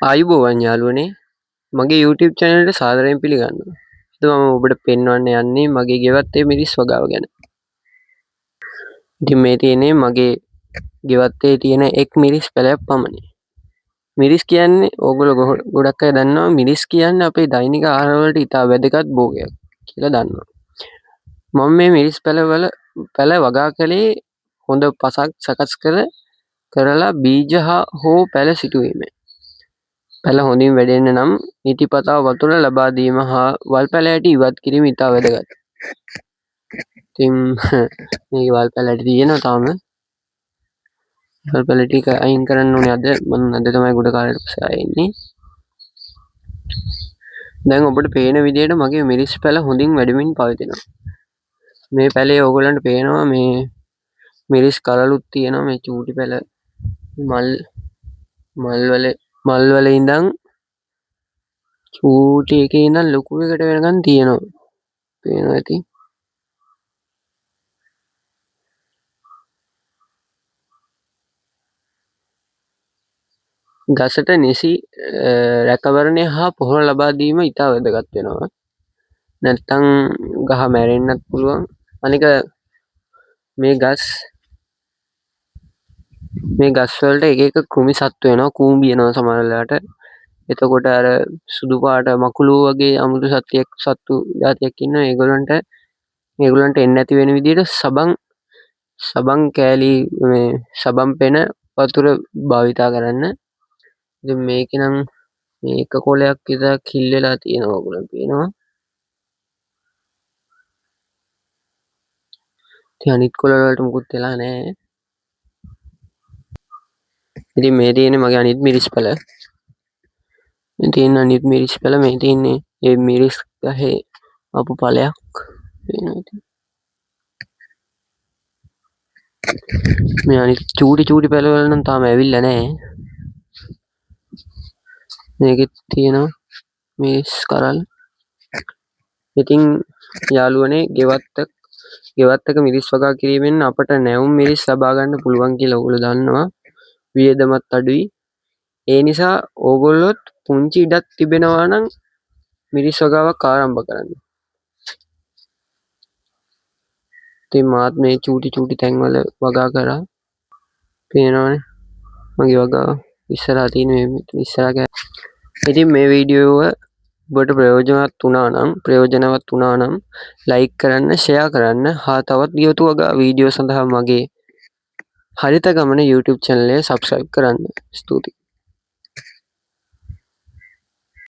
ආයුබෝවන් යාළුවනේ මගේ YouTube channel එකට සාදරයෙන් පිළිගන්නවා. අද මම ඔබට පෙන්වන්න යන්නේ මගේ ගෙවත්තේ මිරිස් වගාව ගැන. ඉතින් මේ තියෙන්නේ මගේ ගෙවත්තේ තියෙන එක් මිරිස් පැලයක් පමණයි. මිරිස් කියන්නේ ඕගොල්ලෝ ගොඩක් අය දන්නවා මිරිස් කියන්නේ අපේ දෛනික ආහාර වලට ඉතා වැදගත් භෝගයක් කියලා දන්නවා. මම මේ මිරිස් පැල වගා කළේ හොඳ පසක් සකස් කරලා බීජ හෝ පැල සිටුවීමෙන්. පැල හොඳින් වැඩෙන්න නම් නිතිපතා වතුර ලබා දීම හා වල් පැල ඇට ඉවත් කිරීම ඉතා වැදගත්. ඉතින් මේ වල් පැල ඇට තියෙනවා තාම. වල් පැල ටික අයින් කරන්න ඕනේ අද. මම අද තමයි ගොඩ කාලෙකට පස්සේ ආයේ එන්නේ. දැන් ඔබට පේන විදිහට මගේ මිරිස් පැල හොඳින් වැඩෙමින් පවතිනවා. මේ පැලේ ඕගොල්ලන්ට පේනවා මේ මිරිස් කරලුත් තියෙනවා මේ චූටි පැල මල් වල ඉඳන් චූටි එකේ ඉඳන් ලොකු එකට වෙනකන් තියෙනවා. පේනවා ඇති. ගසට නිසි රැකවරණය හා පොහොර ලබා දීම ඉතා වැදගත් වෙනවා. නැත්තම් ගහ මැරෙන්නත් පුළුවන්. අනික මේ ගස් වලට එක එක කෘමි සත්තු වෙනවා, කූඹි එනවා සමහර වෙලාවට. එතකොට අර සුදු පාට මකුළු වගේ අමුතු සත්තු జాතියක් ඉන්නවා. ඒගොල්ලන්ට එන්නේ නැති වෙන විදිහට සබන් කෑලි මේ සබන් පෙන වතුර භාවිතා කරන්න. ඉතින් මේකේ නම් මේ එක කොලයක් විතර කිල් වෙලා තියෙනවා ඔයගොල්ලෝ පේනවා. ඉතින් අනිත් කොළ වලට මුකුත් වෙලා නැහැ. ඉතින් මේ තියෙන්නේ මගේ අනිත් මිරිස් පැල. මේ තියෙන අනිත් මිරිස් පැල මේ තියෙන්නේ ඒ මිරිස් ගහේ ආපු ඵලයක්. මේ අනිත් චූටි පැල වල නම් තාම ඇවිල්ලා නැහැ. මේකෙත් තියෙනවා මිරිස් කරල්. ඉතින් යාළුවනේ ගෙවත්තක මිරිස් වගා කිරීමෙන් අපට නැවුම් මිරිස් ලබා ගන්න පුළුවන් කියලා ඔයගොල්ලෝ දන්නවා. වියදමත් අඩුයි. ඒ නිසා ඕගොල්ලොත් පුංචි ඉඩක් තිබෙනවා නම් මිරිස් වගාවක් ආරම්භ කරන්න. ඉතින් මාත් මේ චූටි තැන්වල වගා කරා. පේනවනේ මගේ වගාව ඉස්සරහා තියෙන මේ ඉස්සරහා. ඉතින් මේ වීඩියෝව ඔබට ප්‍රයෝජනවත් වුණා නම් ලයික් කරන්න, ෂෙයා කරන්න හා තවත් ගෙවතු වගා වීඩියෝ සඳහා මගේ හරිත ගමන YouTube channel එක subscribe කරන්න. ස්තුතියි.